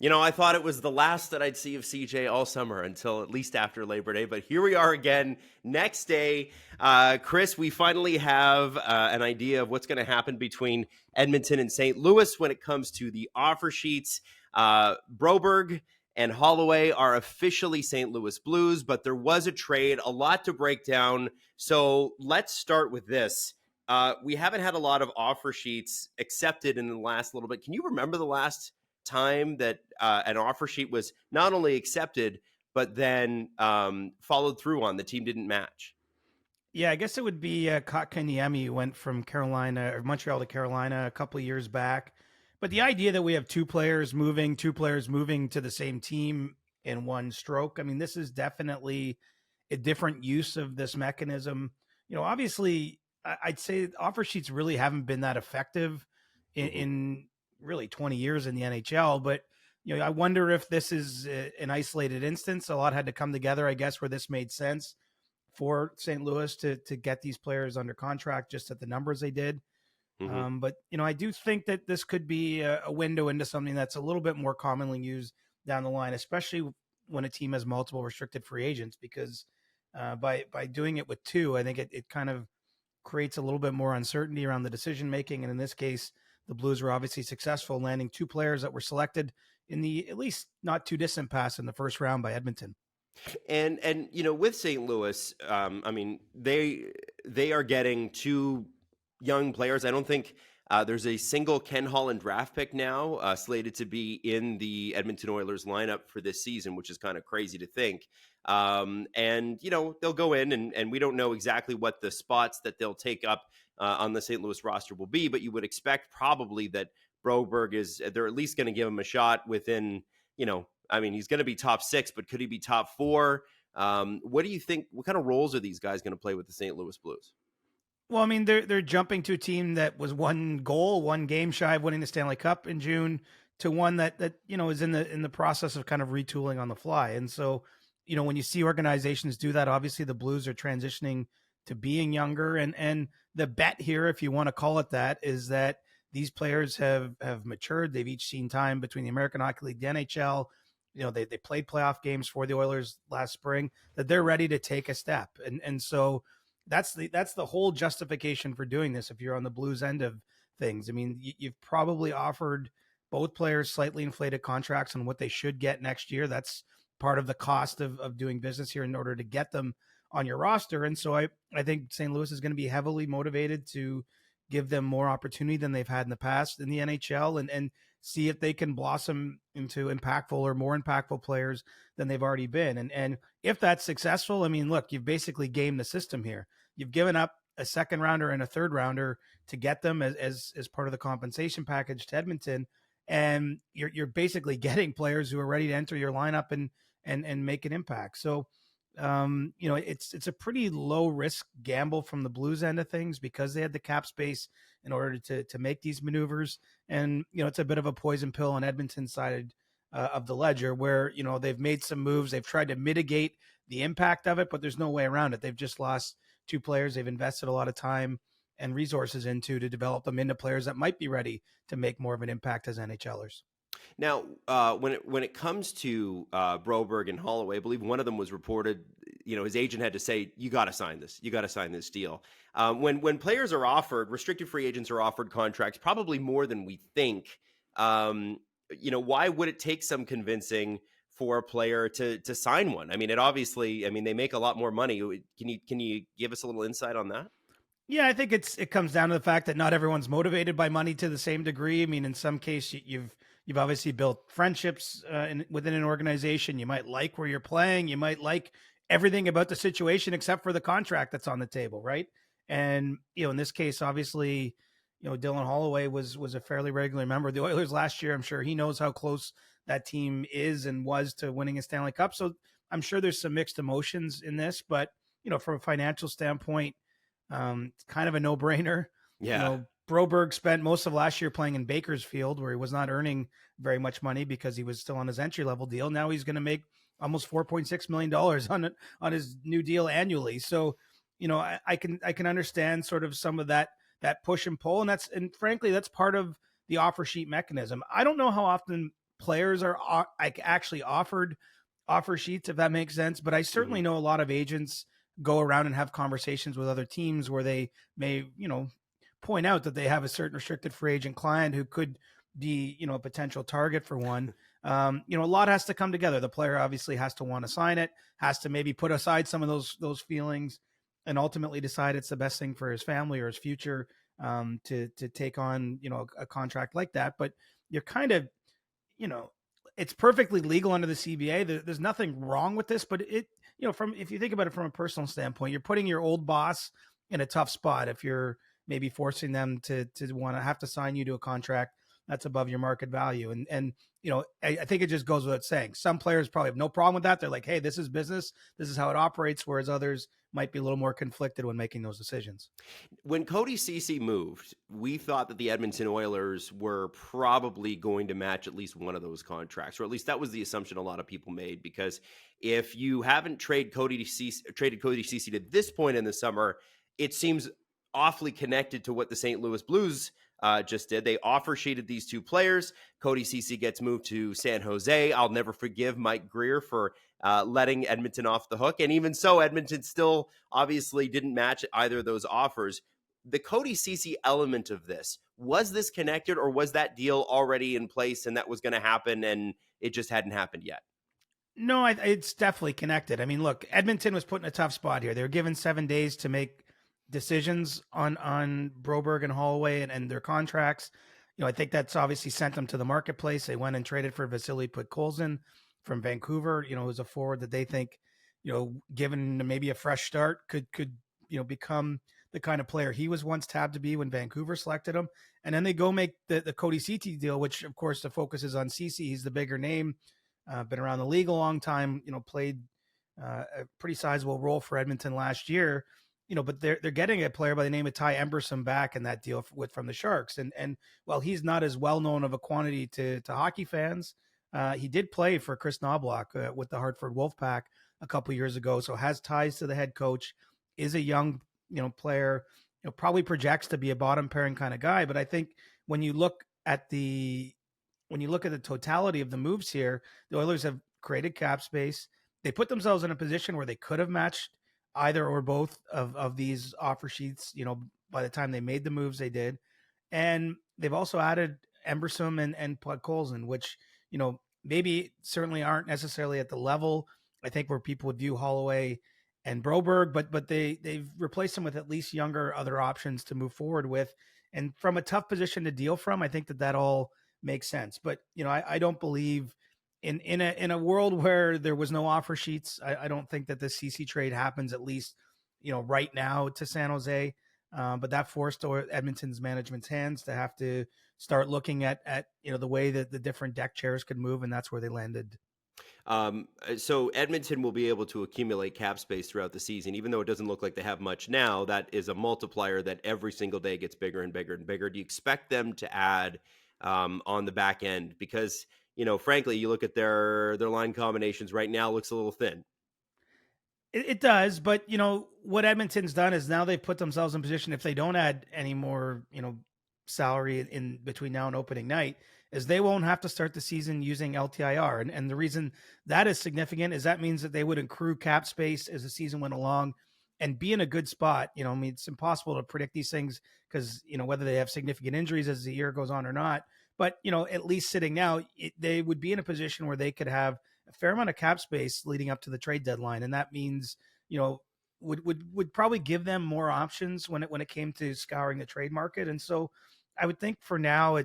I thought it was the last that I'd see of CJ all summer until at least after Labor Day. But here we are again next day. Chris, we finally have an idea of what's going to happen between Edmonton and St. Louis when it comes to the offer sheets. Broberg and Holloway are officially St. Louis Blues, but there was a trade, a lot to break down. So let's start with this. We haven't had a lot of offer sheets accepted in the last little bit. Can you remember the last time that an offer sheet was not only accepted but then followed through on? The team didn't match. Yeah, I guess it would be Kotkaniemi, who went from Carolina or Montreal to Carolina a couple of years back. But the idea that we have two players moving to the same team in one stroke, I mean, this is definitely a different use of this mechanism. Obviously, I'd say offer sheets really haven't been that effective in really 20 years in the NHL. But I wonder if this is an isolated instance. A lot had to come together, I guess, where this made sense for St. Louis to get these players under contract just at the numbers they did. But I do think that this could be a window into something that's a little bit more commonly used down the line, especially when a team has multiple restricted free agents, because by doing it with two, I think it kind of creates a little bit more uncertainty around the decision making. And in this case, the Blues were obviously successful, landing two players that were selected in the at least not too distant past in the first round by Edmonton. And with St. Louis, I mean, they are getting two young players. I don't think there's a single Ken Holland draft pick now slated to be in the Edmonton Oilers lineup for this season, which is kind of crazy to think. And they'll go in, and we don't know exactly what the spots that they'll take up on the St. Louis roster will be, but you would expect probably that Broberg they're at least going to give him a shot within, I mean, he's going to be top six, but could he be top four? What do you think? What kind of roles are these guys going to play with the St. Louis Blues? Well, I mean, they're jumping to a team that was one game shy of winning the Stanley Cup in June, to one that is in the process of kind of retooling on the fly. And so, when you see organizations do that, obviously the Blues are transitioning to being younger, and the bet here, if you want to call it that, is that these players have matured. They've each seen time between the American Hockey League, the NHL. They played playoff games for the Oilers last spring, that they're ready to take a step. And so that's the whole justification for doing this. If you're on the Blues end of things, I mean, you've probably offered both players slightly inflated contracts on what they should get next year. That's part of the cost of doing business here in order to get them on your roster. And so I think St. Louis is going to be heavily motivated to give them more opportunity than they've had in the past in the NHL, and see if they can blossom into impactful or more impactful players than they've already been. And if that's successful, I mean, look, you've basically gamed the system here. You've given up a second rounder and a third rounder to get them as part of the compensation package to Edmonton. And you're basically getting players who are ready to enter your lineup and make an impact. So, it's a pretty low risk gamble from the Blues end of things, because they had the cap space in order to make these maneuvers. And, it's a bit of a poison pill on Edmonton's side of the ledger, where, they've made some moves. They've tried to mitigate the impact of it, but there's no way around it. They've just lost two players they've invested a lot of time and resources into to develop them into players that might be ready to make more of an impact as NHLers. Now, when it comes to Broberg and Holloway, I believe one of them was reported. His agent had to say, "You got to sign this. You got to sign this deal." When players are offered, restricted free agents are offered contracts, probably more than we think. Why would it take some convincing for a player to sign one? I mean, they make a lot more money. Can you give us a little insight on that? Yeah, I think it comes down to the fact that not everyone's motivated by money to the same degree. I mean, in some case, you've obviously built friendships within an organization. You might like where you're playing. You might like everything about the situation except for the contract that's on the table, right? And in this case, obviously, Dylan Holloway was a fairly regular member of the Oilers last year. I'm sure he knows how close that team is and was to winning a Stanley Cup. So I'm sure there's some mixed emotions in this, but from a financial standpoint, it's kind of a no-brainer. Yeah. Broberg spent most of last year playing in Bakersfield, where he was not earning very much money because he was still on his entry-level deal. Now he's going to make almost $4.6 million on his new deal annually. So, I can understand sort of some of that push and pull, and frankly, that's part of the offer sheet mechanism. I don't know how often players are like actually offered offer sheets, if that makes sense. But I certainly know a lot of agents go around and have conversations with other teams where they may, point out that they have a certain restricted free agent client who could be, a potential target for one. A lot has to come together. The player obviously has to want to sign it, has to maybe put aside some of those feelings, and ultimately decide it's the best thing for his family or his future, to take on, a contract like that. But you're kind of, you know, it's perfectly legal under the CBA. There's nothing wrong with this, but from if you think about it from a personal standpoint, you're putting your old boss in a tough spot if you're maybe forcing them to want to have to sign you to a contract that's above your market value. And I think it just goes without saying. Some players probably have no problem with that. They're like, hey, this is business. This is how it operates. Whereas others might be a little more conflicted when making those decisions. When Cody Ceci moved, we thought that the Edmonton Oilers were probably going to match at least one of those contracts, or at least that was the assumption a lot of people made. Because if you haven't traded Cody Ceci to this point in the summer, it seems awfully connected to what the St. Louis Blues just did. They offer sheeted these two players. Cody Ceci gets moved to San Jose. I'll never forgive Mike Greer for letting Edmonton off the hook. And even so, Edmonton still obviously didn't match either of those offers. The Cody Ceci element of this, was this connected, or was that deal already in place and that was going to happen and it just hadn't happened yet? No, it's definitely connected. I mean, look, Edmonton was put in a tough spot here. They were given 7 days to make decisions on Broberg and Holloway and their contracts. I think that's obviously sent them to the marketplace. They went and traded for Vasily Podkolzin from Vancouver. It was a forward that they think, given maybe a fresh start, could become the kind of player he was once tabbed to be when Vancouver selected him. And then they go make the Cody Ceci deal, which of course the focus is on Ceci. He's the bigger name, been around the league a long time, played a pretty sizable role for Edmonton last year. But they're getting a player by the name of Ty Emberson back in that deal from the Sharks. And while he's not as well known of a quantity to hockey fans, he did play for Chris Knobloch with the Hartford Wolfpack a couple years ago. So has ties to the head coach, is a young, player, probably projects to be a bottom pairing kind of guy. But I think when you look at the totality of the moves here, the Oilers have created cap space. They put themselves in a position where they could have matched either or both of these offer sheets, by the time they made the moves they did. And they've also added Emberson and Podkolzin, which, maybe certainly aren't necessarily at the level, I think, where people would view Holloway and Broberg, but they've replaced them with at least younger other options to move forward with. And from a tough position to deal from, I think that all makes sense. But, I don't believe in a world where there was no offer sheets, I don't think that the Ceci trade happens, at least, right now, to San Jose. But that forced Edmonton's management's hands to have to start looking at the way that the different deck chairs could move, and that's where they landed. So Edmonton will be able to accumulate cap space throughout the season, even though it doesn't look like they have much now. That is a multiplier that every single day gets bigger and bigger and bigger. Do you expect them to add on the back end? Because frankly, you look at their line combinations right now, looks a little thin. It does, but what Edmonton's done is now they've put themselves in position, if they don't add any more, salary in between now and opening night, is they won't have to start the season using LTIR. And the reason that is significant is that means that they would accrue cap space as the season went along and be in a good spot. It's impossible to predict these things because, whether they have significant injuries as the year goes on or not. But, at least sitting now, they would be in a position where they could have a fair amount of cap space leading up to the trade deadline. And that means, would probably give them more options when it came to scouring the trade market. And so I would think for now,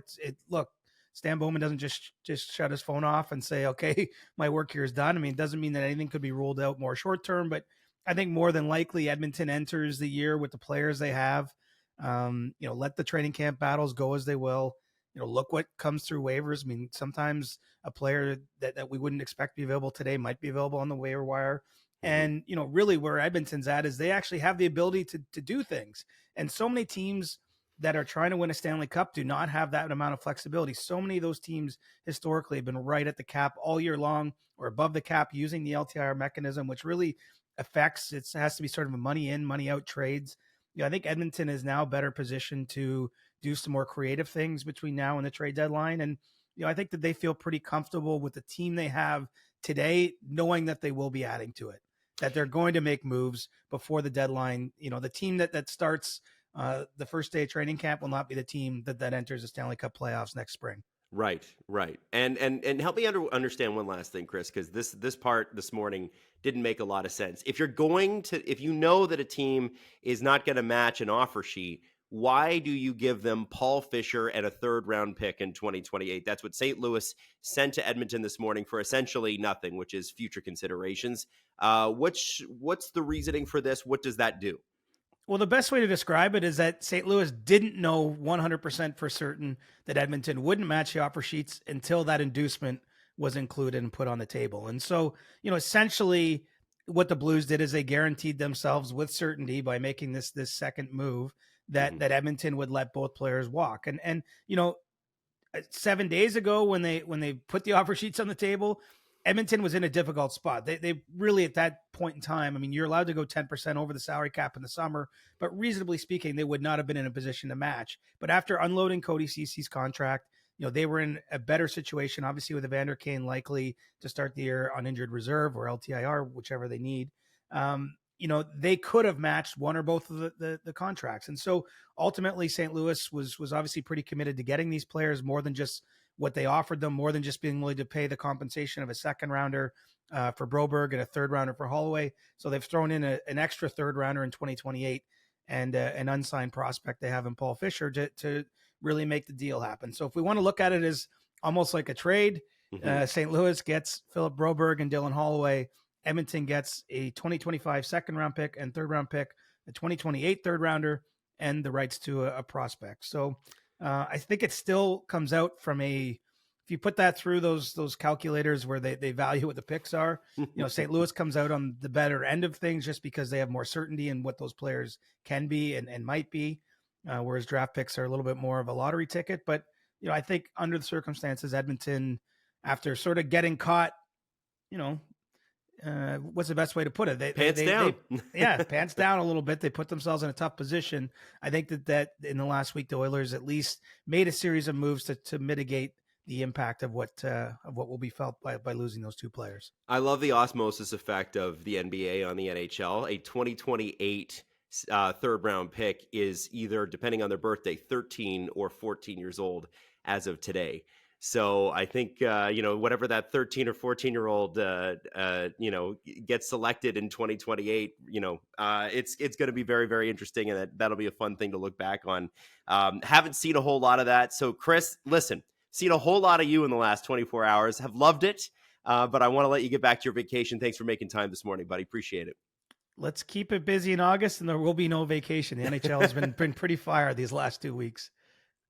look, Stan Bowman doesn't just shut his phone off and say, okay, my work here is done. I mean, it doesn't mean that anything could be ruled out more short term, but I think more than likely Edmonton enters the year with the players they have. Let the training camp battles go as they will. Look what comes through waivers. I mean, sometimes a player that we wouldn't expect to be available today might be available on the waiver wire. And, really where Edmonton's at is they actually have the ability to do things. And so many teams that are trying to win a Stanley Cup do not have that amount of flexibility. So many of those teams historically have been right at the cap all year long or above the cap using the LTIR mechanism, which really affects, it has to be sort of a money in, money out trades. I think Edmonton is now better positioned to do some more creative things between now and the trade deadline. And, I think that they feel pretty comfortable with the team they have today, knowing that they will be adding to it, that they're going to make moves before the deadline. The team that starts the first day of training camp will not be the team that enters the Stanley Cup playoffs next spring. Right. And help me understand one last thing, Chris, because this part this morning didn't make a lot of sense. If you know that a team is not going to match an offer sheet, why do you give them Paul Fisher and a 3rd round pick in 2028? That's what St. Louis sent to Edmonton this morning for essentially nothing, which is future considerations. What's the reasoning for this? What does that do? Well, the best way to describe it is that St. Louis didn't know 100% for certain that Edmonton wouldn't match the offer sheets until that inducement was included and put on the table. And so, essentially what the Blues did is they guaranteed themselves with certainty by making this second move that Edmonton would let both players walk. And 7 days ago when they put the offer sheets on the table, Edmonton was in a difficult spot. They really, at that point in time, I mean, you're allowed to go 10% over the salary cap in the summer, but reasonably speaking, they would not have been in a position to match. But after unloading Cody Ceci's contract, they were in a better situation, obviously with Evander Kane likely to start the year on injured reserve or LTIR, whichever they need. They could have matched one or both of the contracts. And so ultimately St. Louis was obviously pretty committed to getting these players, more than just what they offered them, more than just being willing to pay the compensation of a 2nd rounder for Broberg and a 3rd rounder for Holloway. So they've thrown in an extra 3rd rounder in 2028 and an unsigned prospect they have in Paul Fisher to really make the deal happen. So if we want to look at it as almost like a trade, St. Louis gets Philip Broberg and Dylan Holloway. Edmonton gets a 2025 2nd round pick and 3rd round pick, a 2028 3rd rounder, and the rights to a prospect. So I think it still comes out from if you put that through those calculators where they value what the picks are, St. Louis comes out on the better end of things just because they have more certainty in what those players can be and might be, whereas draft picks are a little bit more of a lottery ticket. But, I think under the circumstances, Edmonton, after sort of getting caught, what's the best way to put it? Pants down. Pants down a little bit. They put themselves in a tough position. I think that in the last week, the Oilers at least made a series of moves to mitigate the impact of what will be felt by losing those 2 players. I love the osmosis effect of the NBA on the NHL. A 2028 3rd round pick is either, depending on their birthday, 13 or 14 years old as of today. So I think, whatever that 13 or 14-year-old, gets selected in 2028, it's going to be very, very interesting. And that'll be a fun thing to look back on. Haven't seen a whole lot of that. So Chris, listen, seen a whole lot of you in the last 24 hours, have loved it. But I want to let you get back to your vacation. Thanks for making time this morning, buddy. Appreciate it. Let's keep it busy in August and there will be no vacation. The NHL has been pretty fire these last 2 weeks.